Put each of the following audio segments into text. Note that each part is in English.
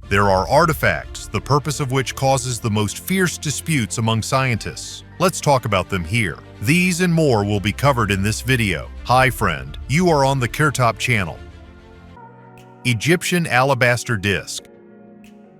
There are artifacts, the purpose of which causes the most fierce disputes among scientists. Let's talk about them here. These and more will be covered in this video. Hi friend, you are on the Khara-Khoto channel. Egyptian alabaster disc.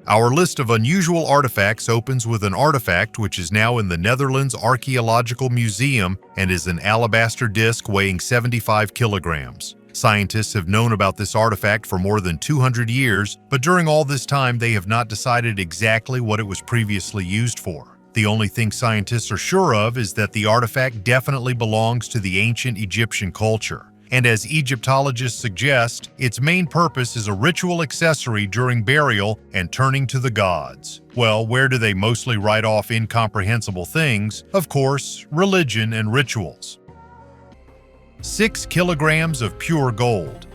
Our list of unusual artifacts opens with an artifact which is now in the Netherlands Archaeological Museum and is an alabaster disc weighing 75 kilograms. Scientists have known about this artifact for more than 200 years, but during all this time they have not decided exactly what it was previously used for. The only thing scientists are sure of is that the artifact definitely belongs to the ancient Egyptian culture. And as Egyptologists suggest, its main purpose is a ritual accessory during burial and turning to the gods. Well, where do they mostly write off incomprehensible things? Of course, religion and rituals. 6 kilograms of pure gold.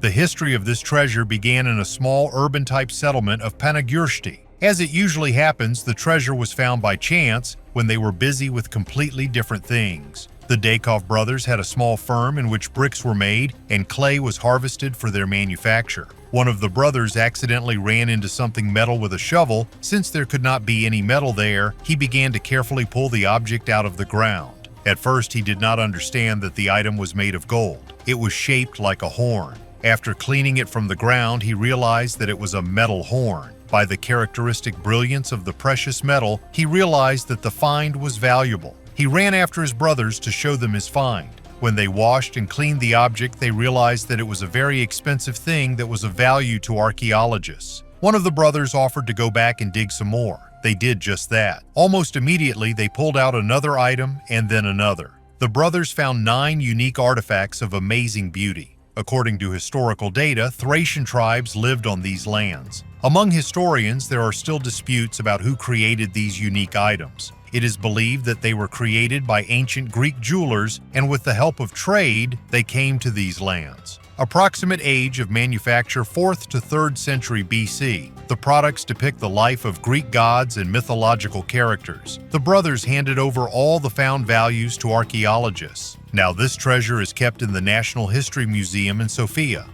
The history of this treasure began in a small urban-type settlement of Panagyurishte. As it usually happens, the treasure was found by chance when they were busy with completely different things. The Dakov brothers had a small firm in which bricks were made and clay was harvested for their manufacture. One of the brothers accidentally ran into something metal with a shovel. Since there could not be any metal there, he began to carefully pull the object out of the ground. At first, he did not understand that the item was made of gold. It was shaped like a horn. After cleaning it from the ground, he realized that it was a metal horn. By the characteristic brilliance of the precious metal, he realized that the find was valuable. He ran after his brothers to show them his find. When they washed and cleaned the object, they realized that it was a very expensive thing that was of value to archaeologists. One of the brothers offered to go back and dig some more. They did just that. Almost immediately, they pulled out another item and then another. The brothers found 9 unique artifacts of amazing beauty. According to historical data, Thracian tribes lived on these lands. Among historians, there are still disputes about who created these unique items. It is believed that they were created by ancient Greek jewelers, and with the help of trade, they came to these lands. Approximate age of manufacture 4th to 3rd century BC. The products depict the life of Greek gods and mythological characters. The brothers handed over all the found values to archaeologists. Now this treasure is kept in the National History Museum in Sofia.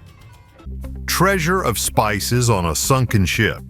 Treasure of spices on a sunken ship.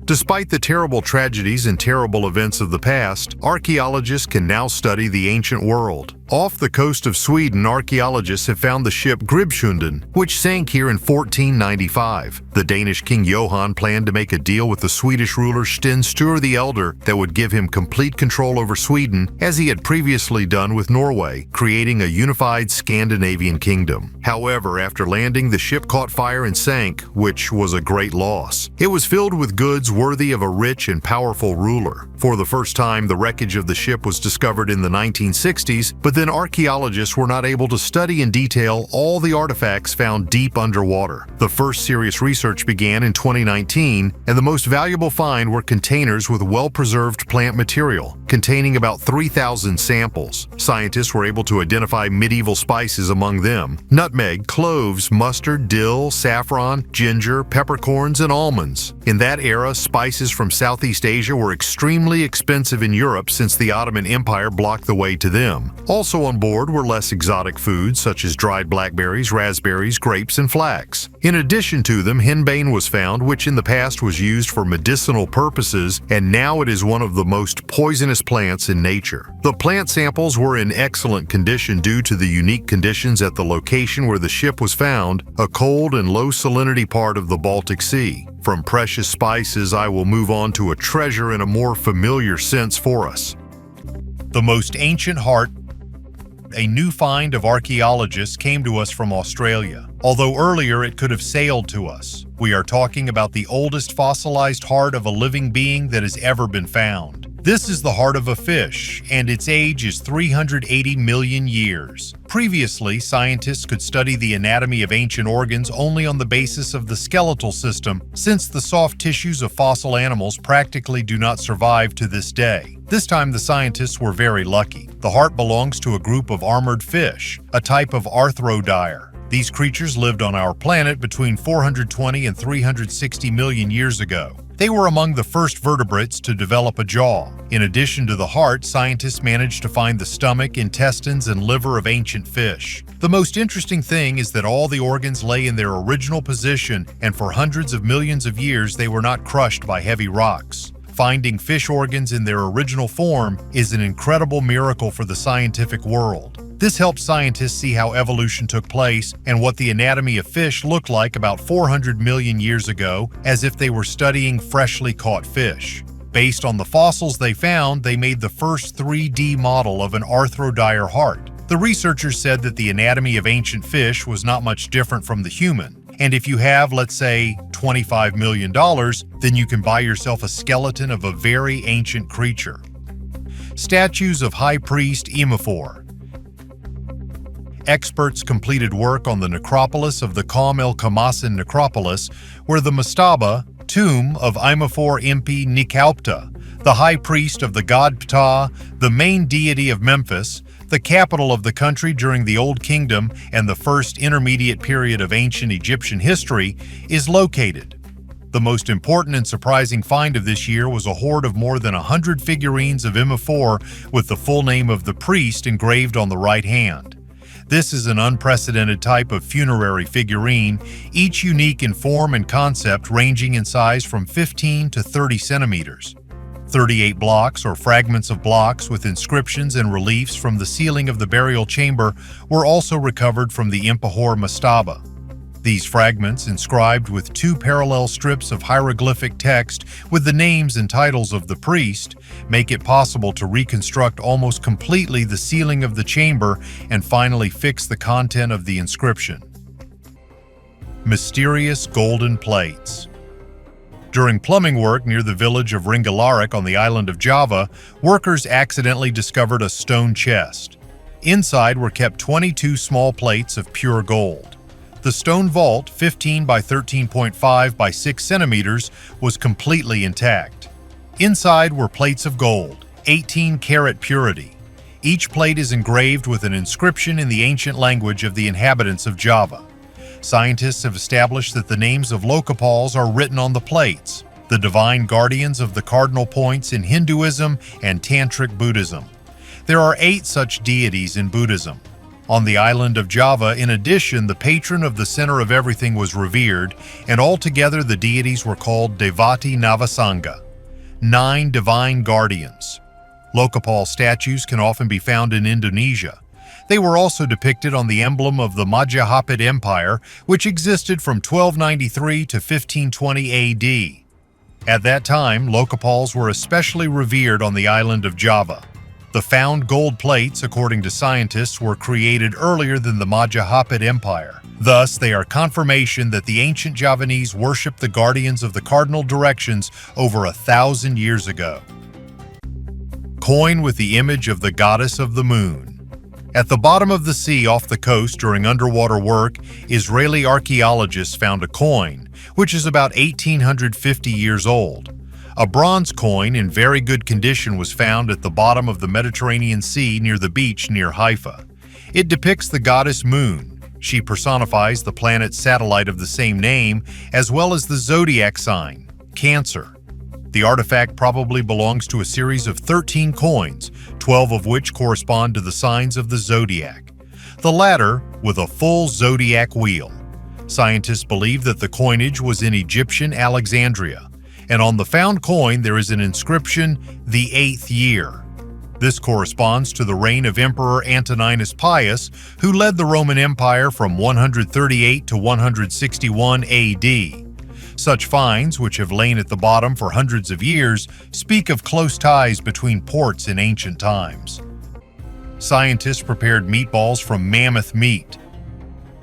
Despite the terrible tragedies and terrible events of the past, archaeologists can now study the ancient world. Off the coast of Sweden, archaeologists have found the ship Gribshunden, which sank here in 1495. The Danish king Johan planned to make a deal with the Swedish ruler Sten Sture the Elder that would give him complete control over Sweden, as he had previously done with Norway, creating a unified Scandinavian kingdom. However, after landing, the ship caught fire and sank, which was a great loss. It was filled with goods worthy of a rich and powerful ruler. For the first time, the wreckage of the ship was discovered in the 1960s, but then archaeologists were not able to study in detail all the artifacts found deep underwater. The first serious research began in 2019, and the most valuable find were containers with well-preserved plant material, containing about 3,000 samples. Scientists were able to identify medieval spices among them: nutmeg, cloves, mustard, dill, saffron, ginger, peppercorns, and almonds. In that era, spices from Southeast Asia were extremely expensive in Europe since the Ottoman Empire blocked the way to them. Also on board were less exotic foods such as dried blackberries, raspberries, grapes, and flax. In addition to them, henbane was found, which in the past was used for medicinal purposes, and now it is one of the most poisonous plants in nature. The plant samples were in excellent condition due to the unique conditions at the location where the ship was found, a cold and low salinity part of the Baltic Sea. From precious spices, I will move on to a treasure in a more familiar sense for us. The most ancient heart. A new find of archaeologists came to us from Australia. Although earlier it could have sailed to us. We are talking about the oldest fossilized heart of a living being that has ever been found. This is the heart of a fish, and its age is 380 million years. Previously, scientists could study the anatomy of ancient organs only on the basis of the skeletal system, since the soft tissues of fossil animals practically do not survive to this day. This time the scientists were very lucky. The heart belongs to a group of armored fish, a type of arthrodire. These creatures lived on our planet between 420 and 360 million years ago. They were among the first vertebrates to develop a jaw. In addition to the heart, scientists managed to find the stomach, intestines, and liver of ancient fish. The most interesting thing is that all the organs lay in their original position, and for hundreds of millions of years they were not crushed by heavy rocks. Finding fish organs in their original form is an incredible miracle for the scientific world. This helps scientists see how evolution took place and what the anatomy of fish looked like about 400 million years ago, as if they were studying freshly caught fish. Based on the fossils they found, they made the first 3D model of an arthrodire heart. The researchers said that the anatomy of ancient fish was not much different from the human. And if you have, let's say, $25 million, then you can buy yourself a skeleton of a very ancient creature. Statues of High Priest Imhotep. Experts completed work on the necropolis of the Qom el-Kamasin necropolis, where the mastaba, tomb of Imhotep Impi Nikaupta, the high priest of the god Ptah, the main deity of Memphis, the capital of the country during the Old Kingdom and the first intermediate period of ancient Egyptian history, is located. The most important and surprising find of this year was a hoard of more than 100 figurines of Imhotep with the full name of the priest engraved on the right hand. This is an unprecedented type of funerary figurine, each unique in form and concept, ranging in size from 15 to 30 centimeters. 38 blocks or fragments of blocks with inscriptions and reliefs from the ceiling of the burial chamber were also recovered from the Imhotep mastaba. These fragments, inscribed with 2 parallel strips of hieroglyphic text with the names and titles of the priest, make it possible to reconstruct almost completely the ceiling of the chamber and finally fix the content of the inscription. Mysterious golden plates. During plumbing work near the village of Ringgalarik on the island of Java, workers accidentally discovered a stone chest. Inside were kept 22 small plates of pure gold. The stone vault, 15 by 13.5 by 6 centimeters, was completely intact. Inside were plates of gold, 18-karat purity. Each plate is engraved with an inscription in the ancient language of the inhabitants of Java. Scientists have established that the names of Lokapals are written on the plates, the divine guardians of the cardinal points in Hinduism and Tantric Buddhism. There are 8 such deities in Buddhism. On the island of Java, in addition, the patron of the center of everything was revered, and altogether the deities were called Devati Navasanga, 9 divine guardians. Lokapal statues can often be found in Indonesia. They were also depicted on the emblem of the Majapahit Empire, which existed from 1293 to 1520 AD. At that time, Lokapals were especially revered on the island of Java. The found gold plates, according to scientists, were created earlier than the Majapahit Empire. Thus, they are confirmation that the ancient Javanese worshipped the guardians of the cardinal directions over 1,000 years ago. Coin with the image of the goddess of the moon. At the bottom of the sea off the coast during underwater work, Israeli archaeologists found a coin, which is about 1,850 years old. A bronze coin in very good condition was found at the bottom of the Mediterranean Sea near the beach near Haifa. It depicts the goddess Moon. She personifies the planet's satellite of the same name, as well as the zodiac sign, Cancer. The artifact probably belongs to a series of 13 coins, 12 of which correspond to the signs of the zodiac, the latter with a full zodiac wheel. Scientists believe that the coinage was in Egyptian Alexandria, and on the found coin there is an inscription, the 8th year. This corresponds to the reign of Emperor Antoninus Pius, who led the Roman Empire from 138 to 161 AD. Such finds, which have lain at the bottom for hundreds of years, speak of close ties between ports in ancient times. Scientists prepared meatballs from mammoth meat.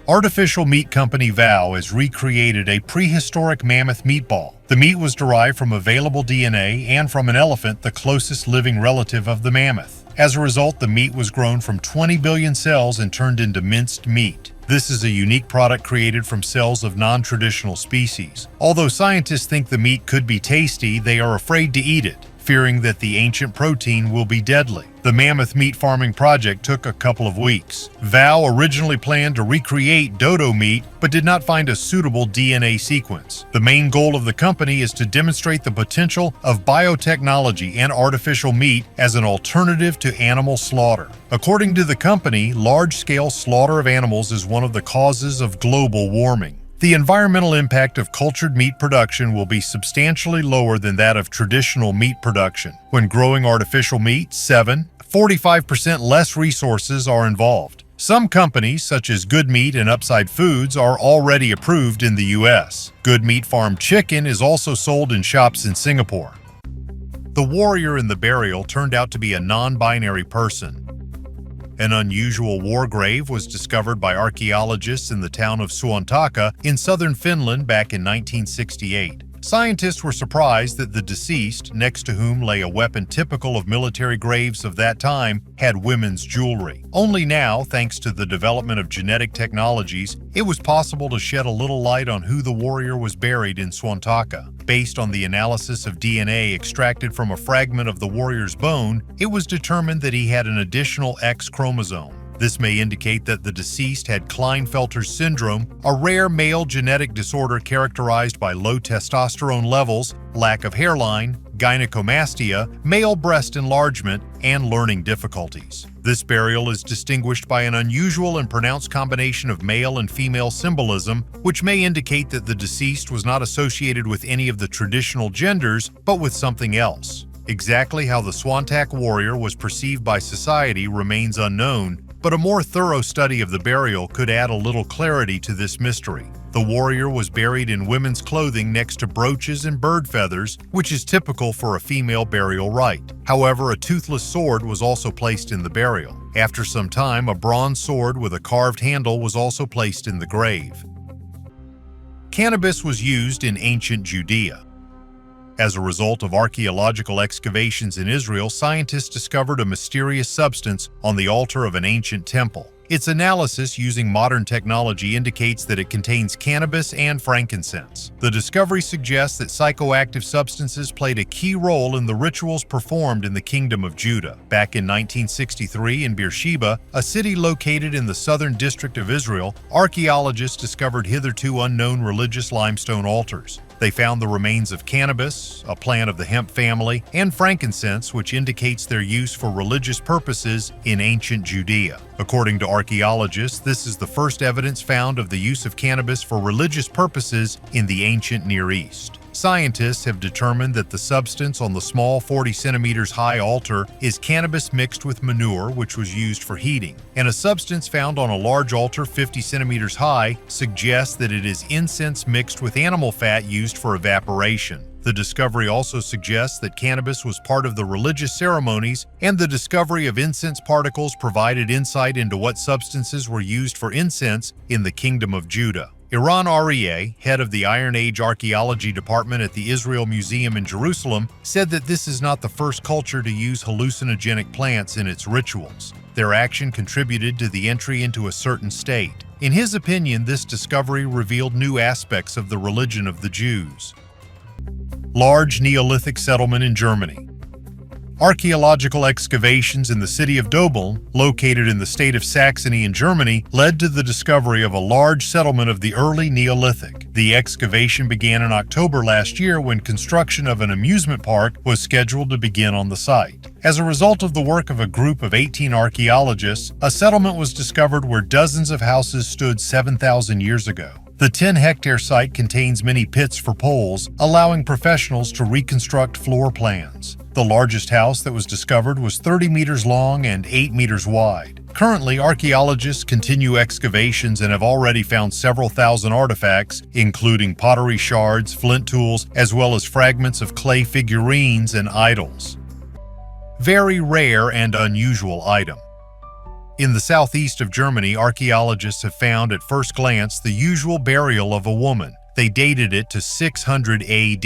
Artificial meat company Vow has recreated a prehistoric mammoth meatball. The meat was derived from available DNA and from an elephant, the closest living relative of the mammoth. As a result, the meat was grown from 20 billion cells and turned into minced meat. This is a unique product created from cells of non-traditional species. Although scientists think the meat could be tasty, they are afraid to eat it, fearing that the ancient protein will be deadly. The mammoth meat farming project took a couple of weeks. Val originally planned to recreate dodo meat, but did not find a suitable DNA sequence. The main goal of the company is to demonstrate the potential of biotechnology and artificial meat as an alternative to animal slaughter. According to the company, large-scale slaughter of animals is one of the causes of global warming. The environmental impact of cultured meat production will be substantially lower than that of traditional meat production. When growing artificial meat, 45% less resources are involved. Some companies, such as Good Meat and Upside Foods, are already approved in the U.S. Good Meat Farm chicken is also sold in shops in Singapore. The warrior in the burial turned out to be a non-binary person. An unusual war grave was discovered by archaeologists in the town of Suontaka in southern Finland back in 1968. Scientists were surprised that the deceased, next to whom lay a weapon typical of military graves of that time, had women's jewelry. Only now, thanks to the development of genetic technologies, it was possible to shed a little light on who the warrior was buried in Suontaka. Based on the analysis of DNA extracted from a fragment of the warrior's bone, it was determined that he had an additional X chromosome. This may indicate that the deceased had Klinefelter syndrome, a rare male genetic disorder characterized by low testosterone levels, lack of hairline, gynecomastia, male breast enlargement, and learning difficulties. This burial is distinguished by an unusual and pronounced combination of male and female symbolism, which may indicate that the deceased was not associated with any of the traditional genders, but with something else. Exactly how the Suontak warrior was perceived by society remains unknown, but a more thorough study of the burial could add a little clarity to this mystery. The warrior was buried in women's clothing next to brooches and bird feathers, which is typical for a female burial rite. However, a toothless sword was also placed in the burial. After some time, a bronze sword with a carved handle was also placed in the grave. Cannabis was used in ancient Judea. As a result of archaeological excavations in Israel, scientists discovered a mysterious substance on the altar of an ancient temple. Its analysis using modern technology indicates that it contains cannabis and frankincense. The discovery suggests that psychoactive substances played a key role in the rituals performed in the Kingdom of Judah. Back in 1963 in Beersheba, a city located in the southern district of Israel, archaeologists discovered hitherto unknown religious limestone altars. They found the remains of cannabis, a plant of the hemp family, and frankincense, which indicates their use for religious purposes in ancient Judea. According to archaeologists, this is the first evidence found of the use of cannabis for religious purposes in the ancient Near East. Scientists have determined that the substance on the small 40 centimeters high altar is cannabis mixed with manure, which was used for heating, and a substance found on a large altar 50 centimeters high suggests that it is incense mixed with animal fat used for evaporation. The discovery also suggests that cannabis was part of the religious ceremonies, and the discovery of incense particles provided insight into what substances were used for incense in the Kingdom of Judah. Iran Arieh, head of the Iron Age Archaeology Department at the Israel Museum in Jerusalem, said that this is not the first culture to use hallucinogenic plants in its rituals. Their action contributed to the entry into a certain state. In his opinion, this discovery revealed new aspects of the religion of the Jews. Large Neolithic settlement in Germany. Archaeological excavations in the city of Dobeln, located in the state of Saxony in Germany, led to the discovery of a large settlement of the early Neolithic. The excavation began in October last year when construction of an amusement park was scheduled to begin on the site. As a result of the work of a group of 18 archaeologists, a settlement was discovered where dozens of houses stood 7,000 years ago. The 10-hectare site contains many pits for poles, allowing professionals to reconstruct floor plans. The largest house that was discovered was 30 meters long and 8 meters wide. Currently, archaeologists continue excavations and have already found several thousand artifacts, including pottery shards, flint tools, as well as fragments of clay figurines and idols. Very rare and unusual item. In the southeast of Germany, archaeologists have found at first glance the usual burial of a woman. They dated it to 600 AD,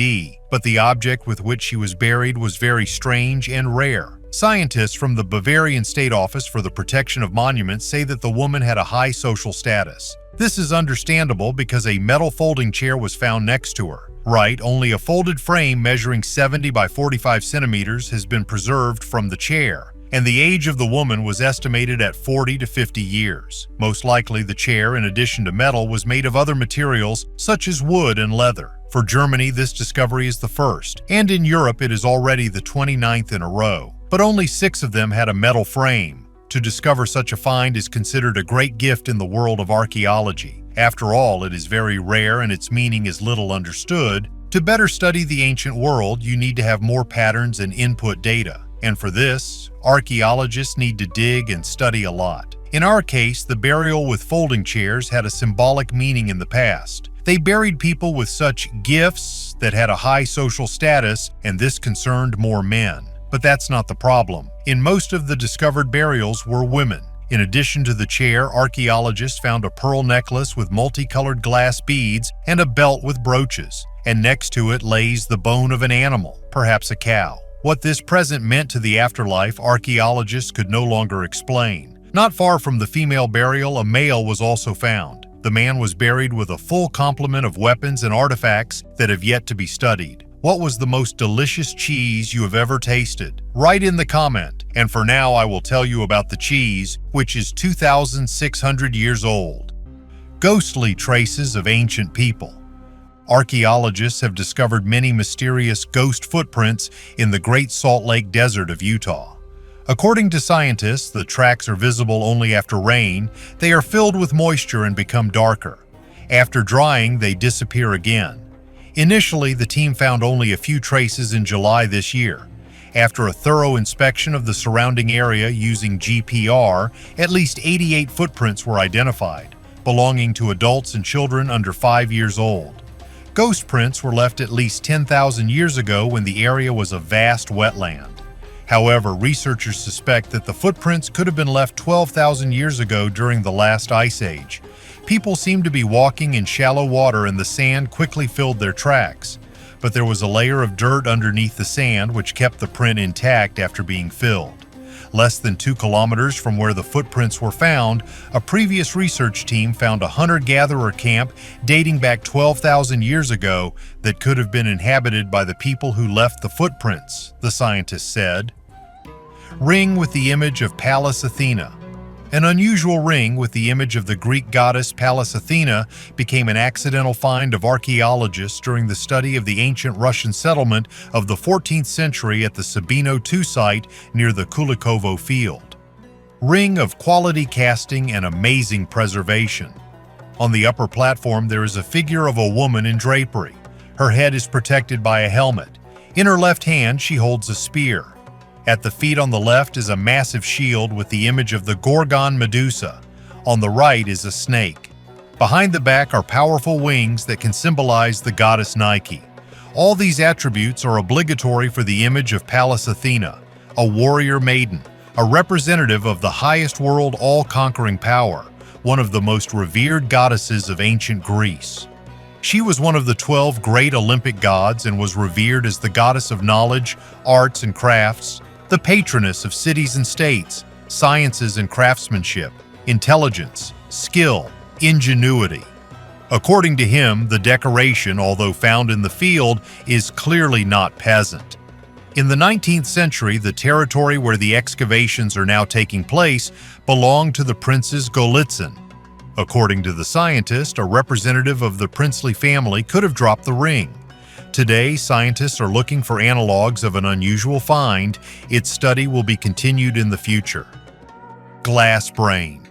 but the object with which she was buried was very strange and rare. Scientists from the Bavarian State Office for the Protection of Monuments say that the woman had a high social status. This is understandable because a metal folding chair was found next to her. Right, only a folded frame measuring 70 by 45 centimeters has been preserved from the chair, and the age of the woman was estimated at 40 to 50 years. Most likely, the chair, in addition to metal, was made of other materials such as wood and leather. For Germany, this discovery is the first, and in Europe it is already the 29th in a row. But only 6 of them had a metal frame. To discover such a find is considered a great gift in the world of archaeology. After all, it is very rare and its meaning is little understood. To better study the ancient world, you need to have more patterns and input data. And for this, archaeologists need to dig and study a lot. In our case, the burial with folding chairs had a symbolic meaning in the past. They buried people with such gifts that had a high social status, and this concerned more men. But that's not the problem. In most of the discovered burials were women. In addition to the chair, archaeologists found a pearl necklace with multicolored glass beads and a belt with brooches, and next to it lays the bone of an animal, perhaps a cow. What this present meant to the afterlife, archaeologists could no longer explain. Not far from the female burial, a male was also found. The man was buried with a full complement of weapons and artifacts that have yet to be studied. What was the most delicious cheese you have ever tasted? Write in the comment. And for now, I will tell you about the cheese, which is 2,600 years old. Ghostly traces of ancient people. Archaeologists have discovered many mysterious ghost footprints in the Great Salt Lake Desert of Utah. According to scientists, the tracks are visible only after rain. They are filled with moisture and become darker. After drying, they disappear again. Initially, the team found only a few traces in July this year. After a thorough inspection of the surrounding area using GPR, at least 88 footprints were identified, belonging to adults and children under 5 years old. Ghost prints were left at least 10,000 years ago when the area was a vast wetland. However, researchers suspect that the footprints could have been left 12,000 years ago during the last ice age. People seemed to be walking in shallow water and the sand quickly filled their tracks. But there was a layer of dirt underneath the sand which kept the print intact after being filled. Less than 2 kilometers from where the footprints were found, a previous research team found a hunter-gatherer camp dating back 12,000 years ago that could have been inhabited by the people who left the footprints, the scientists said. Ring with the image of Pallas Athena. An unusual ring with the image of the Greek goddess Pallas Athena became an accidental find of archaeologists during the study of the ancient Russian settlement of the 14th century at the Sabino II site near the Kulikovo field. Ring of quality casting and amazing preservation. On the upper platform there is a figure of a woman in drapery. Her head is protected by a helmet. In her left hand she holds a spear. At the feet on the left is a massive shield with the image of the Gorgon Medusa. On the right is a snake. Behind the back are powerful wings that can symbolize the goddess Nike. All these attributes are obligatory for the image of Pallas Athena, a warrior maiden, a representative of the highest world all-conquering power, one of the most revered goddesses of ancient Greece. She was one of the 12 great Olympic gods and was revered as the goddess of knowledge, arts, and crafts, the patroness of cities and states, sciences and craftsmanship, intelligence, skill, ingenuity. According to him, the decoration, although found in the field, is clearly not peasant. In the 19th century, the territory where the excavations are now taking place belonged to the princes Golitsyn. According to the scientist, a representative of the princely family could have dropped the ring. Today, scientists are looking for analogs of an unusual find. Its study will be continued in the future. Glass brain.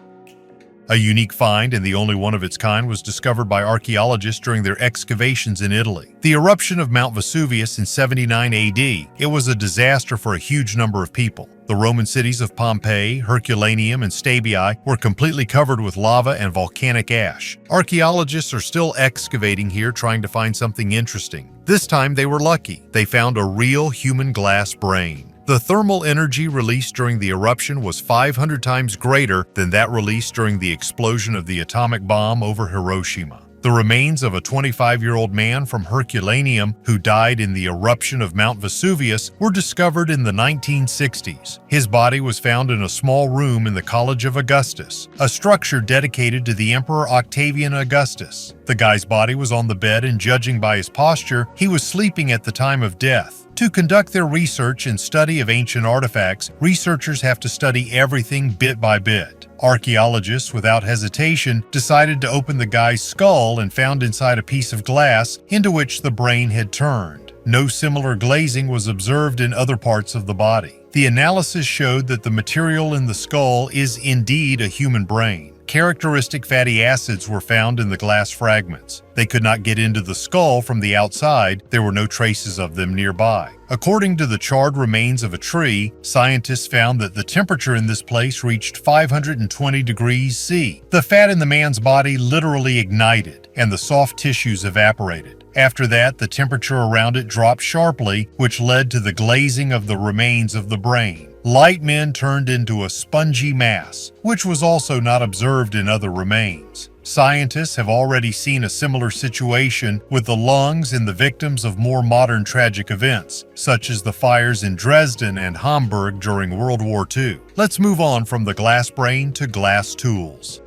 A unique find, and the only one of its kind, was discovered by archaeologists during their excavations in Italy. The eruption of Mount Vesuvius in 79 AD, it was a disaster for a huge number of people. The Roman cities of Pompeii, Herculaneum, and Stabiae were completely covered with lava and volcanic ash. Archaeologists are still excavating here trying to find something interesting. This time they were lucky. They found a real human glass brain. The thermal energy released during the eruption was 500 times greater than that released during the explosion of the atomic bomb over Hiroshima. The remains of a 25-year-old man from Herculaneum who died in the eruption of Mount Vesuvius were discovered in the 1960s. His body was found in a small room in the College of Augustus, a structure dedicated to the Emperor Octavian Augustus. The guy's body was on the bed, and judging by his posture, he was sleeping at the time of death. To conduct their research and study of ancient artifacts, researchers have to study everything bit by bit. Archaeologists, without hesitation, decided to open the guy's skull and found inside a piece of glass into which the brain had turned. No similar glazing was observed in other parts of the body. The analysis showed that the material in the skull is indeed a human brain. Characteristic fatty acids were found in the glass fragments. They could not get into the skull from the outside. There were no traces of them nearby. According to the charred remains of a tree, scientists found that the temperature in this place reached 520 degrees C. The fat in the man's body literally ignited, and the soft tissues evaporated. After that, the temperature around it dropped sharply, which led to the glazing of the remains of the brain. Light men turned into a spongy mass, which was also not observed in other remains. Scientists have already seen a similar situation with the lungs in the victims of more modern tragic events, such as the fires in Dresden and Hamburg during World War II. Let's move on from the glass brain to glass tools.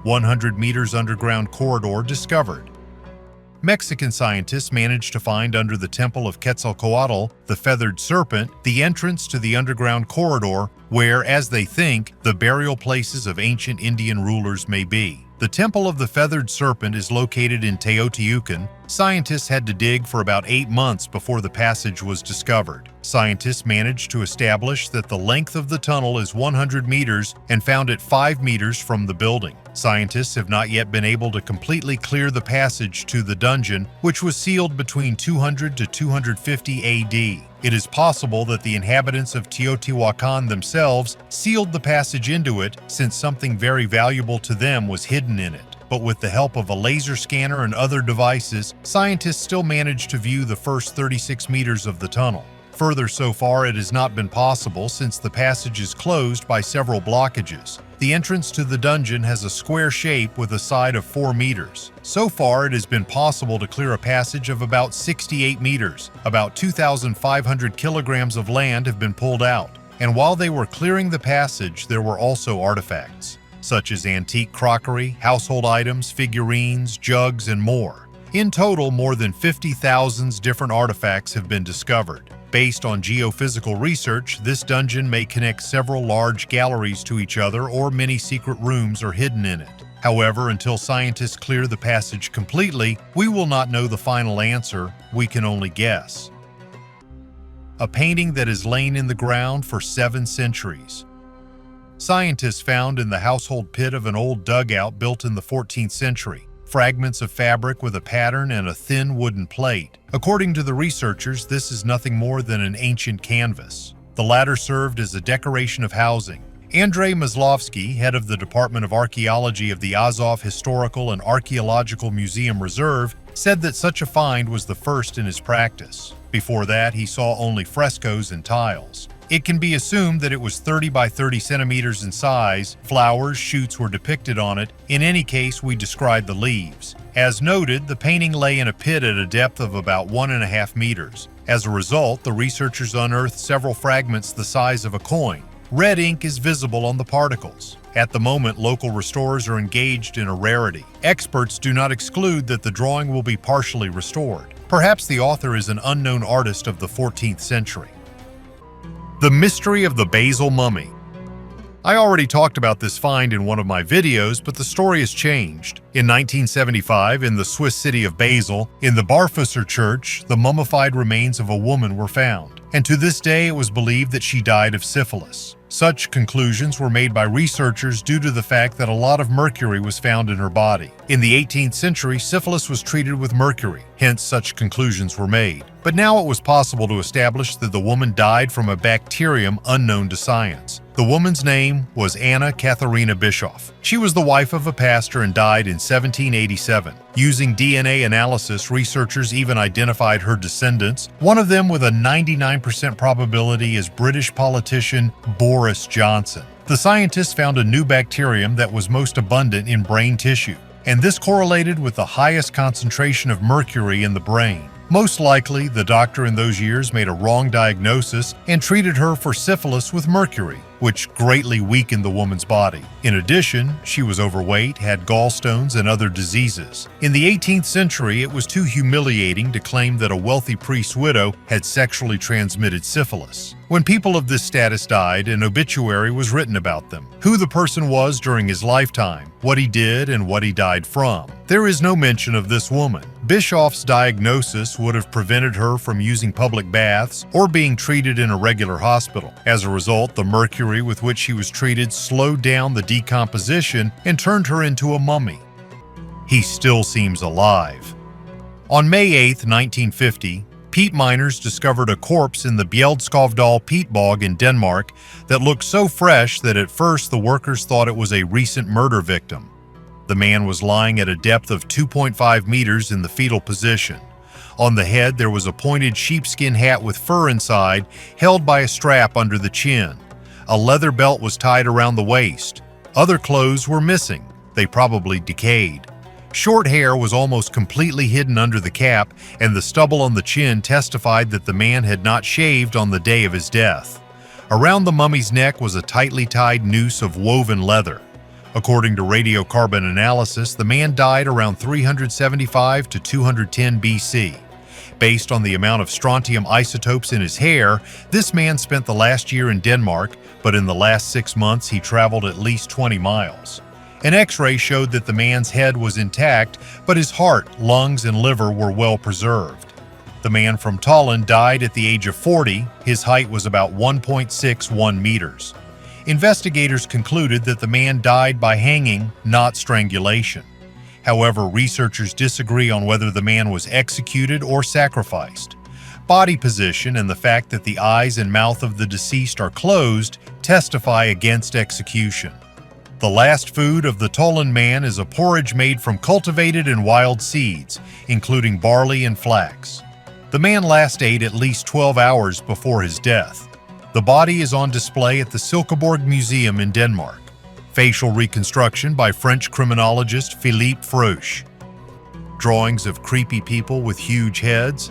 100 meters underground corridor discovered. Mexican scientists managed to find under the temple of Quetzalcoatl, the feathered serpent, the entrance to the underground corridor where, as they think, the burial places of ancient Indian rulers may be. The temple of the feathered serpent is located in Teotihuacan. Scientists had to dig for about 8 months before the passage was discovered. Scientists managed to establish that the length of the tunnel is 100 meters and found it 5 meters from the building. Scientists have not yet been able to completely clear the passage to the dungeon, which was sealed between 200 to 250 AD. It is possible that the inhabitants of Teotihuacan themselves sealed the passage into it, since something very valuable to them was hidden in it. But with the help of a laser scanner and other devices, scientists still managed to view the first 36 meters of the tunnel. Further, so far it has not been possible since the passage is closed by several blockages. The entrance to the dungeon has a square shape with a side of 4 meters. So far, it has been possible to clear a passage of about 68 meters. About 2,500 kilograms of land have been pulled out. And while they were clearing the passage, there were also artifacts, such as antique crockery, household items, figurines, jugs, and more. In total, more than 50,000 different artifacts have been discovered. Based on geophysical research, this dungeon may connect several large galleries to each other, or many secret rooms are hidden in it. However, until scientists clear the passage completely, we will not know the final answer. We can only guess. A painting that has lain in the ground for 7 centuries. Scientists found in the household pit of an old dugout built in the 14th century fragments of fabric with a pattern and a thin wooden plate. According to the researchers, this is nothing more than an ancient canvas. The latter served as a decoration of housing. Andrei Maslovsky, head of the Department of Archaeology of the Azov Historical and Archaeological Museum Reserve, said that such a find was the first in his practice. Before that, he saw only frescoes and tiles. It can be assumed that it was 30 by 30 centimeters in size. Flowers, shoots were depicted on it. In any case, we describe the leaves. As noted, the painting lay in a pit at a depth of about 1.5 meters. As a result, the researchers unearthed several fragments the size of a coin. Red ink is visible on the particles. At the moment, local restorers are engaged in a rarity. Experts do not exclude that the drawing will be partially restored. Perhaps the author is an unknown artist of the 14th century. The mystery of the Basel mummy. I already talked about this find in one of my videos, but the story has changed. In 1975, in the Swiss city of Basel, in the Barfusser Church, the mummified remains of a woman were found, and to this day it was believed that she died of syphilis. Such conclusions were made by researchers due to the fact that a lot of mercury was found in her body. In the 18th century, syphilis was treated with mercury, hence such conclusions were made. But now it was possible to establish that the woman died from a bacterium unknown to science. The woman's name was Anna Katharina Bischoff. She was the wife of a pastor and died in 1787. Using DNA analysis, researchers even identified her descendants. One of them with a 99% probability is British politician Boris Johnson. The scientists found a new bacterium that was most abundant in brain tissue, and this correlated with the highest concentration of mercury in the brain. Most likely, the doctor in those years made a wrong diagnosis and treated her for syphilis with mercury, which greatly weakened the woman's body. In addition, she was overweight, had gallstones, and other diseases. In the 18th century, it was too humiliating to claim that a wealthy priest's widow had sexually transmitted syphilis. When people of this status died, an obituary was written about them, who the person was during his lifetime, what he did, and what he died from. There is no mention of this woman. Bischoff's diagnosis would have prevented her from using public baths or being treated in a regular hospital. As a result, the mercury with which she was treated slowed down the decomposition and turned her into a mummy. He still seems alive. On May 8, 1950, peat miners discovered a corpse in the Bjeldskovdal peat bog in Denmark that looked so fresh that at first the workers thought it was a recent murder victim. The man was lying at a depth of 2.5 meters in the fetal position. On the head there was a pointed sheepskin hat with fur inside, held by a strap under the chin. A leather belt was tied around the waist. Other clothes were missing. They probably decayed. Short hair was almost completely hidden under the cap, and the stubble on the chin testified that the man had not shaved on the day of his death. Around the mummy's neck was a tightly tied noose of woven leather. According to radiocarbon analysis, the man died around 375 to 210 BC. Based on the amount of strontium isotopes in his hair, this man spent the last year in Denmark, but in the last 6 months he traveled at least 20 miles. An X-ray showed that the man's head was intact, but his heart, lungs, and liver were well preserved. The man from Tollund died at the age of 40. His height was about 1.61 meters. Investigators concluded that the man died by hanging, not strangulation. However, researchers disagree on whether the man was executed or sacrificed. Body position and the fact that the eyes and mouth of the deceased are closed testify against execution. The last food of the Tollund Man is a porridge made from cultivated and wild seeds, including barley and flax. The man last ate at least 12 hours before his death. The body is on display at the Silkeborg Museum in Denmark. Facial reconstruction by French criminologist Philippe Froche. Drawings of creepy people with huge heads.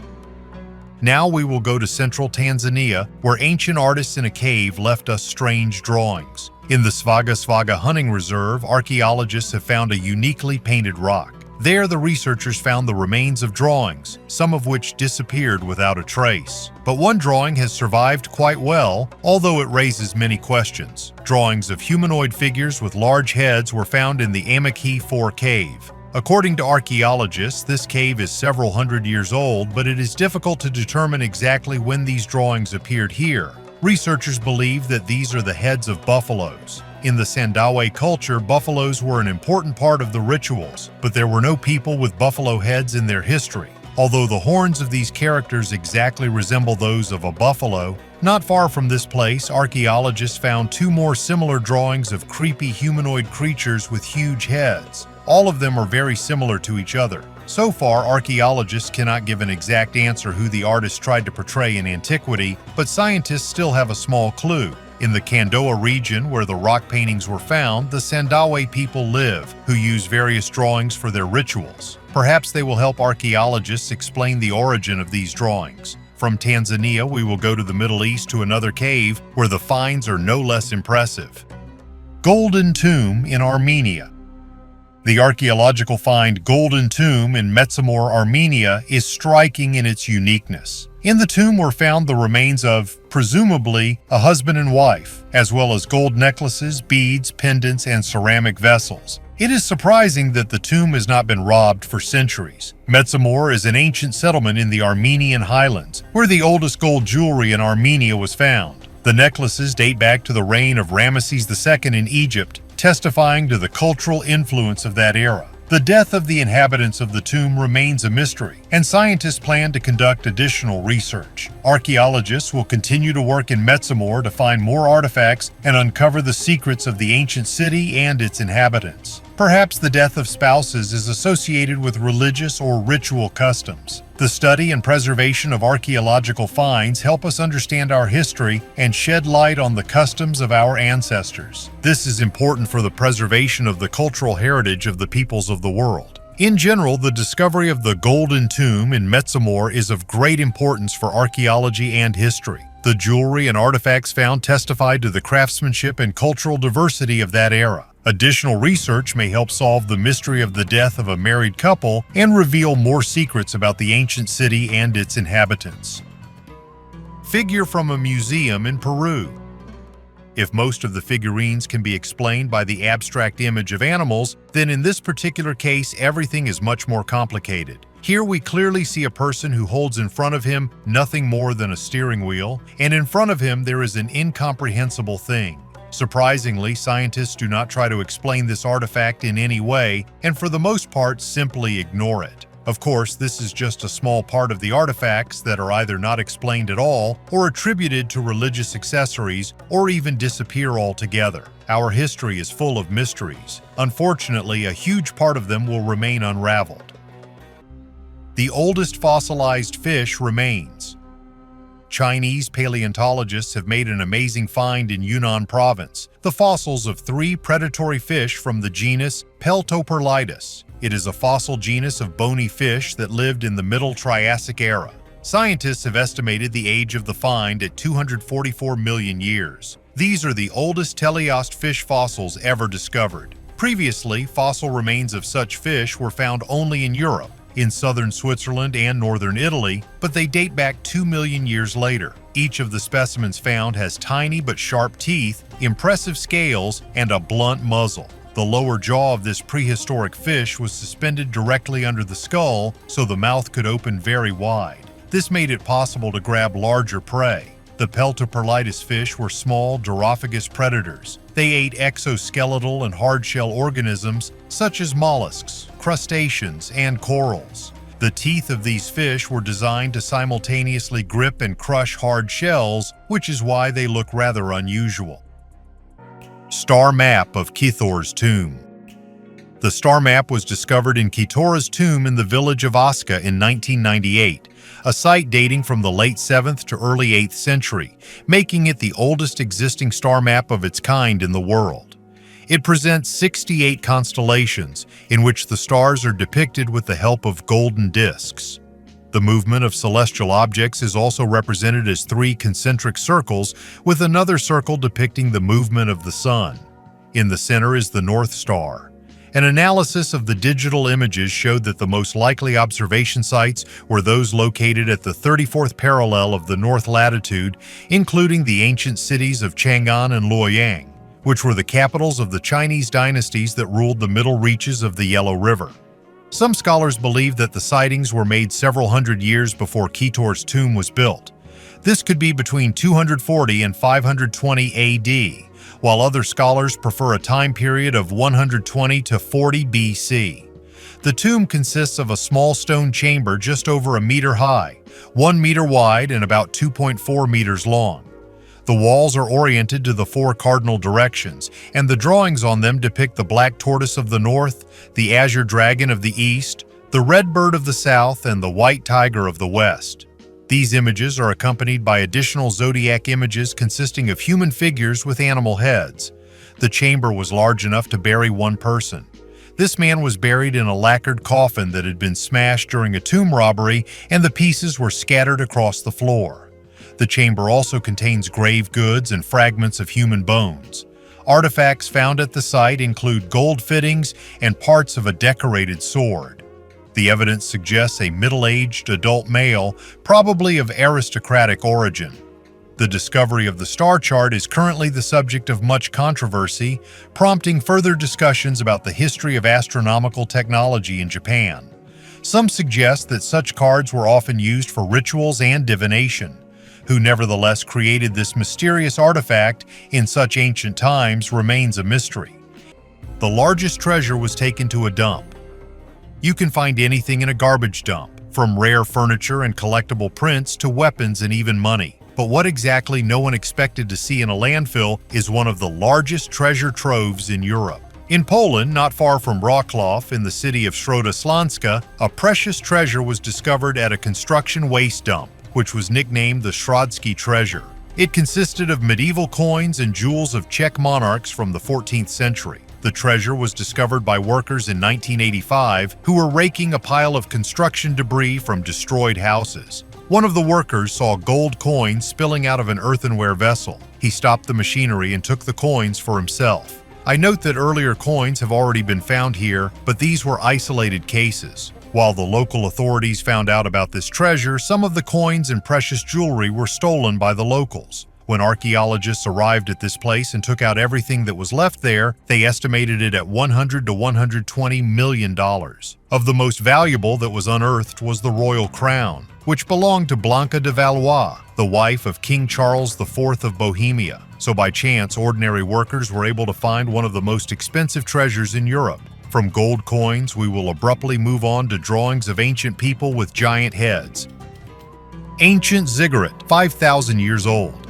Now we will go to central Tanzania, where ancient artists in a cave left us strange drawings. In the Svaga Svaga Hunting Reserve, archaeologists have found a uniquely painted rock. There, the researchers found the remains of drawings, some of which disappeared without a trace. But one drawing has survived quite well, although it raises many questions. Drawings of humanoid figures with large heads were found in the Amaki 4 cave. According to archaeologists, this cave is several hundred years old, but it is difficult to determine exactly when these drawings appeared here. Researchers believe that these are the heads of buffaloes. In the Sandawe culture, buffaloes were an important part of the rituals, but there were no people with buffalo heads in their history. Although the horns of these characters exactly resemble those of a buffalo, not far from this place, archaeologists found 2 more similar drawings of creepy humanoid creatures with huge heads. All of them are very similar to each other. So far, archaeologists cannot give an exact answer who the artist tried to portray in antiquity, but scientists still have a small clue. In the Kandoa region, where the rock paintings were found, the Sandawe people live, who use various drawings for their rituals. Perhaps they will help archaeologists explain the origin of these drawings. From Tanzania, we will go to the Middle East to another cave, where the finds are no less impressive. Golden Tomb in Armenia. The archaeological find Golden Tomb in Metsamor, Armenia is striking in its uniqueness. In the tomb were found the remains of, presumably, a husband and wife, as well as gold necklaces, beads, pendants, and ceramic vessels. It is surprising that the tomb has not been robbed for centuries. Metsamor is an ancient settlement in the Armenian highlands, where the oldest gold jewelry in Armenia was found. The necklaces date back to the reign of Ramesses II in Egypt, testifying to the cultural influence of that era. The death of the inhabitants of the tomb remains a mystery, and scientists plan to conduct additional research. Archaeologists will continue to work in Metsamor to find more artifacts and uncover the secrets of the ancient city and its inhabitants. Perhaps the death of spouses is associated with religious or ritual customs. The study and preservation of archaeological finds help us understand our history and shed light on the customs of our ancestors. This is important for the preservation of the cultural heritage of the peoples of the world. In general, the discovery of the Golden Tomb in Metsamor is of great importance for archaeology and history. The jewelry and artifacts found testify to the craftsmanship and cultural diversity of that era. Additional research may help solve the mystery of the death of a married couple and reveal more secrets about the ancient city and its inhabitants. Figure from a museum in Peru. If most of the figurines can be explained by the abstract image of animals, then in this particular case everything is much more complicated. Here we clearly see a person who holds in front of him nothing more than a steering wheel, and in front of him there is an incomprehensible thing. Surprisingly, scientists do not try to explain this artifact in any way, and for the most part simply ignore it. Of course, this is just a small part of the artifacts that are either not explained at all, or attributed to religious accessories, or even disappear altogether. Our history is full of mysteries. Unfortunately, a huge part of them will remain unraveled. The oldest fossilized fish remains. Chinese paleontologists have made an amazing find in Yunnan province, the fossils of 3 predatory fish from the genus Peltoperlitis. It is a fossil genus of bony fish that lived in the Middle Triassic era. Scientists have estimated the age of the find at 244 million years. These are the oldest teleost fish fossils ever discovered. Previously, fossil remains of such fish were found only in Europe, in southern Switzerland and northern Italy, but they date back 2 million years later. Each of the specimens found has tiny but sharp teeth, impressive scales, and a blunt muzzle. The lower jaw of this prehistoric fish was suspended directly under the skull, so the mouth could open very wide. This made it possible to grab larger prey. The Peltoperlitis fish were small, durophagous predators. They ate exoskeletal and hard-shell organisms such as mollusks, crustaceans, and corals. The teeth of these fish were designed to simultaneously grip and crush hard shells, which is why they look rather unusual. Star map of Kithor's tomb. The star map was discovered in Kithor's tomb in the village of Aska in 1998, a site dating from the late 7th to early 8th century, making it the oldest existing star map of its kind in the world. It presents 68 constellations, in which the stars are depicted with the help of golden discs. The movement of celestial objects is also represented as 3 concentric circles, with another circle depicting the movement of the sun. In the center is the North Star. An analysis of the digital images showed that the most likely observation sites were those located at the 34th parallel of the north latitude, including the ancient cities of Chang'an and Luoyang, which were the capitals of the Chinese dynasties that ruled the middle reaches of the Yellow River. Some scholars believe that the sightings were made several hundred years before Kithor's tomb was built. This could be between 240 and 520 AD, while other scholars prefer a time period of 120 to 40 BC. The tomb consists of a small stone chamber just over a meter high, 1 meter wide and about 2.4 meters long. The walls are oriented to the 4 cardinal directions, and the drawings on them depict the black tortoise of the north, the azure dragon of the east, the red bird of the south, and the white tiger of the west. These images are accompanied by additional zodiac images consisting of human figures with animal heads. The chamber was large enough to bury 1 person. This man was buried in a lacquered coffin that had been smashed during a tomb robbery, and the pieces were scattered across the floor. The chamber also contains grave goods and fragments of human bones. Artifacts found at the site include gold fittings and parts of a decorated sword. The evidence suggests a middle-aged adult male, probably of aristocratic origin. The discovery of the star chart is currently the subject of much controversy, prompting further discussions about the history of astronomical technology in Japan. Some suggest that such cards were often used for rituals and divination. Who nevertheless created this mysterious artifact in such ancient times remains a mystery. The largest treasure was taken to a dump. You can find anything in a garbage dump, from rare furniture and collectible prints to weapons and even money. But what exactly no one expected to see in a landfill is one of the largest treasure troves in Europe. In Poland, not far from Wrocław, in the city of Środa-Śląska, a precious treasure was discovered at a construction waste dump, which was nicknamed the Środzki treasure. It consisted of medieval coins and jewels of Czech monarchs from the 14th century. The treasure was discovered by workers in 1985 who were raking a pile of construction debris from destroyed houses. One of the workers saw gold coins spilling out of an earthenware vessel. He stopped the machinery and took the coins for himself. I note that earlier coins have already been found here, but these were isolated cases. While the local authorities found out about this treasure, some of the coins and precious jewelry were stolen by the locals. When archaeologists arrived at this place and took out everything that was left there, they estimated it at $100 to $120 million. Of the most valuable that was unearthed was the royal crown, which belonged to Blanca de Valois, the wife of King Charles IV of Bohemia. So by chance, ordinary workers were able to find one of the most expensive treasures in Europe. From gold coins, we will abruptly move on to drawings of ancient people with giant heads. Ancient ziggurat, 5,000 years old.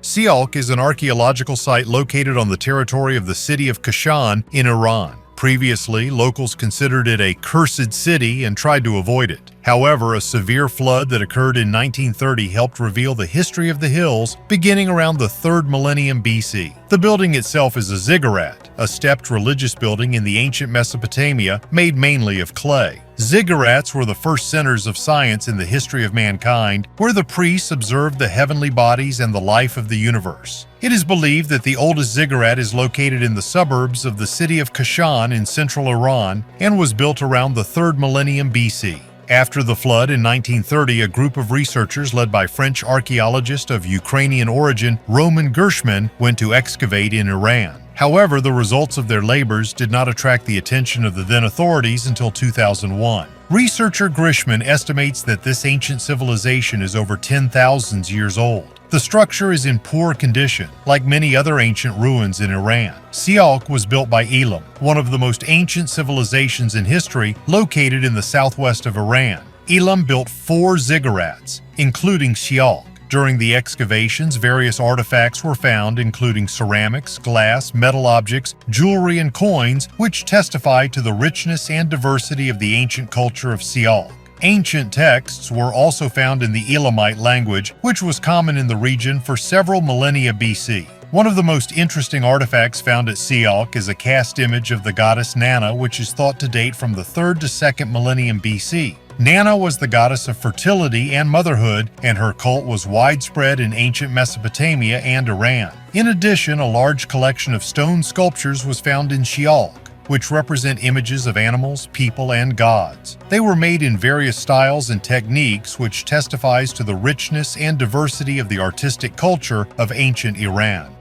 Syriac is an archaeological site located on the territory of the city of Kashan in Iran. Previously, locals considered it a cursed city and tried to avoid it. However, a severe flood that occurred in 1930 helped reveal the history of the hills beginning around the 3rd millennium BC. The building itself is a ziggurat, a stepped religious building in the ancient Mesopotamia made mainly of clay. Ziggurats were the first centers of science in the history of mankind, where the priests observed the heavenly bodies and the life of the universe. It is believed that the oldest ziggurat is located in the suburbs of the city of Kashan in central Iran and was built around the 3rd millennium BC. After the flood in 1930, a group of researchers led by French archaeologist of Ukrainian origin Roman Gershman went to excavate in Iran. However, the results of their labors did not attract the attention of the then authorities until 2001. Researcher Grishman estimates that this ancient civilization is over 10,000 years old. The structure is in poor condition, like many other ancient ruins in Iran. Syriac was built by Elam, one of the most ancient civilizations in history, located in the southwest of Iran. Elam built 4 ziggurats, including Syriac. During the excavations, various artifacts were found, including ceramics, glass, metal objects, jewelry, and coins, which testify to the richness and diversity of the ancient culture of Syriac. Ancient texts were also found in the Elamite language, which was common in the region for several millennia BC. One of the most interesting artifacts found at Syriac is a cast image of the goddess Nana, which is thought to date from the 3rd to 2nd millennium BC. Nana was the goddess of fertility and motherhood, and her cult was widespread in ancient Mesopotamia and Iran. In addition, a large collection of stone sculptures was found in Syriac, which represent images of animals, people, and gods. They were made in various styles and techniques, which testifies to the richness and diversity of the artistic culture of ancient Iran.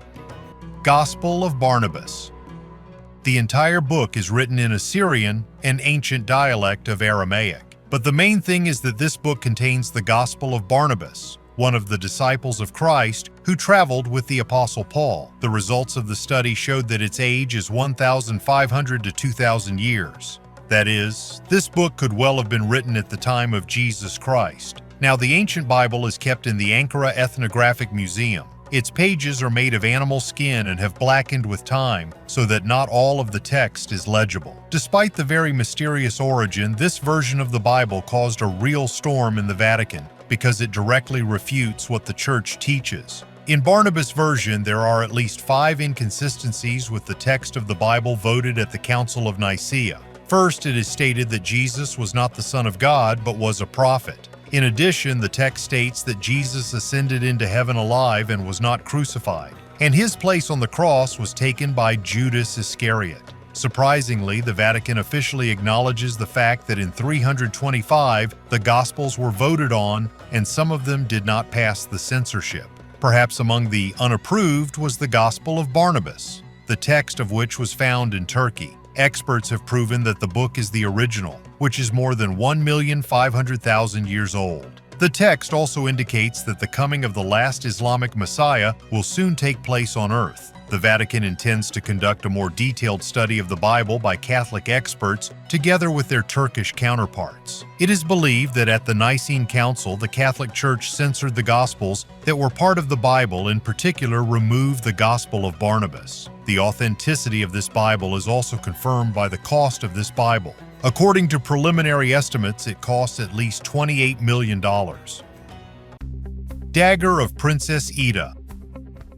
Gospel of Barnabas. The entire book is written in Assyrian, an ancient dialect of Aramaic. But the main thing is that this book contains the Gospel of Barnabas, one of the disciples of Christ who traveled with the Apostle Paul. The results of the study showed that its age is 1,500 to 2,000 years. That is, this book could well have been written at the time of Jesus Christ. Now, the ancient Bible is kept in the Ankara Ethnographic Museum. Its pages are made of animal skin and have blackened with time, so that not all of the text is legible. Despite the very mysterious origin, this version of the Bible caused a real storm in the Vatican because it directly refutes what the Church teaches. In Barnabas' version, there are at least 5 inconsistencies with the text of the Bible voted at the Council of Nicaea. First, it is stated that Jesus was not the Son of God, but was a prophet. In addition, the text states that Jesus ascended into heaven alive and was not crucified, and his place on the cross was taken by Judas Iscariot. Surprisingly, the Vatican officially acknowledges the fact that in 325, the Gospels were voted on, and some of them did not pass the censorship. Perhaps among the unapproved was the Gospel of Barnabas, the text of which was found in Turkey. Experts have proven that the book is the original, which is more than 1,500,000 years old. The text also indicates that the coming of the last Islamic Messiah will soon take place on Earth. The Vatican intends to conduct a more detailed study of the Bible by Catholic experts together with their Turkish counterparts. It is believed that at the Nicene Council, the Catholic Church censored the Gospels that were part of the Bible, in particular removed the Gospel of Barnabas. The authenticity of this Bible is also confirmed by the cost of this Bible. According to preliminary estimates, it costs at least $28 million. Dagger of Princess It.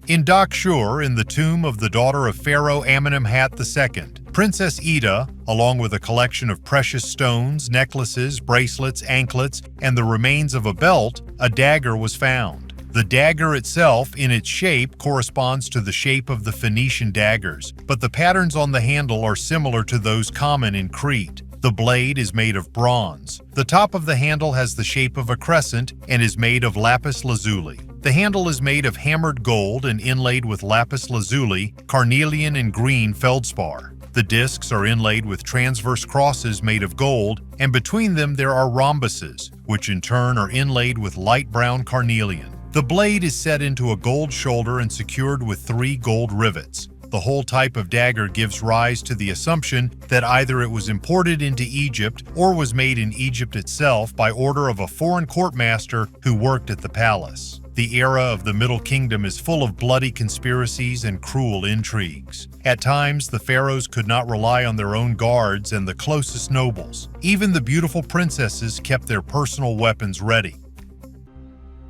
In Dakshur, in the tomb of the daughter of Pharaoh Amenemhat II, Princess It, along with a collection of precious stones, necklaces, bracelets, anklets, and the remains of a belt, a dagger was found. The dagger itself, in its shape, corresponds to the shape of the Phoenician daggers, but the patterns on the handle are similar to those common in Crete. The blade is made of bronze. The top of the handle has the shape of a crescent and is made of lapis lazuli. The handle is made of hammered gold and inlaid with lapis lazuli, carnelian, and green feldspar. The discs are inlaid with transverse crosses made of gold, and between them there are rhombuses, which in turn are inlaid with light brown carnelian. The blade is set into a gold shoulder and secured with 3 gold rivets. The whole type of dagger gives rise to the assumption that either it was imported into Egypt or was made in Egypt itself by order of a foreign courtmaster who worked at the palace. The era of the Middle Kingdom is full of bloody conspiracies and cruel intrigues. At times, the pharaohs could not rely on their own guards and the closest nobles. Even the beautiful princesses kept their personal weapons ready.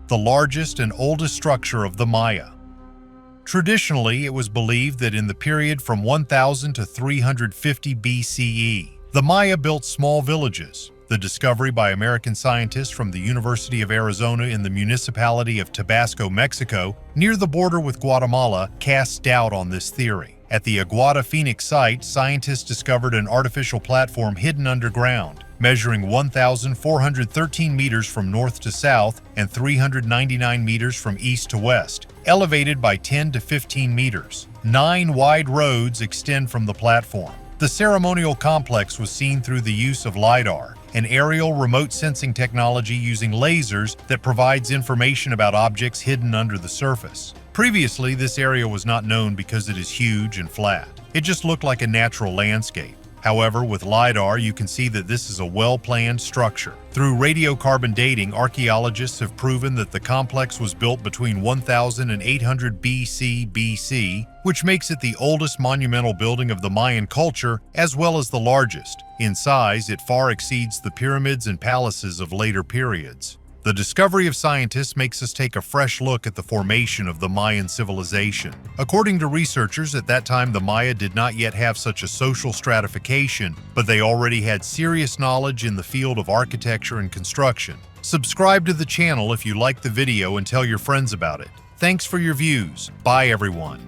The largest and oldest structure of the Maya. Traditionally, it was believed that in the period from 1000 to 350 BCE, the Maya built small villages. The discovery by American scientists from the University of Arizona in the municipality of Tabasco, Mexico, near the border with Guatemala, casts doubt on this theory. At the Aguada Fénix site, scientists discovered an artificial platform hidden underground, measuring 1,413 meters from north to south and 399 meters from east to west, elevated by 10 to 15 meters. 9 wide roads extend from the platform. The ceremonial complex was seen through the use of LiDAR, an aerial remote sensing technology using lasers that provides information about objects hidden under the surface. Previously, this area was not known because it is huge and flat. It just looked like a natural landscape. However, with LiDAR, you can see that this is a well-planned structure. Through radiocarbon dating, archaeologists have proven that the complex was built between 1000 and 800 BC, which makes it the oldest monumental building of the Mayan culture, as well as the largest. In size, it far exceeds the pyramids and palaces of later periods. The discovery of scientists makes us take a fresh look at the formation of the Mayan civilization. According to researchers, at that time the Maya did not yet have such a social stratification, but they already had serious knowledge in the field of architecture and construction. Subscribe to the channel if you liked the video and tell your friends about it. Thanks for your views. Bye everyone.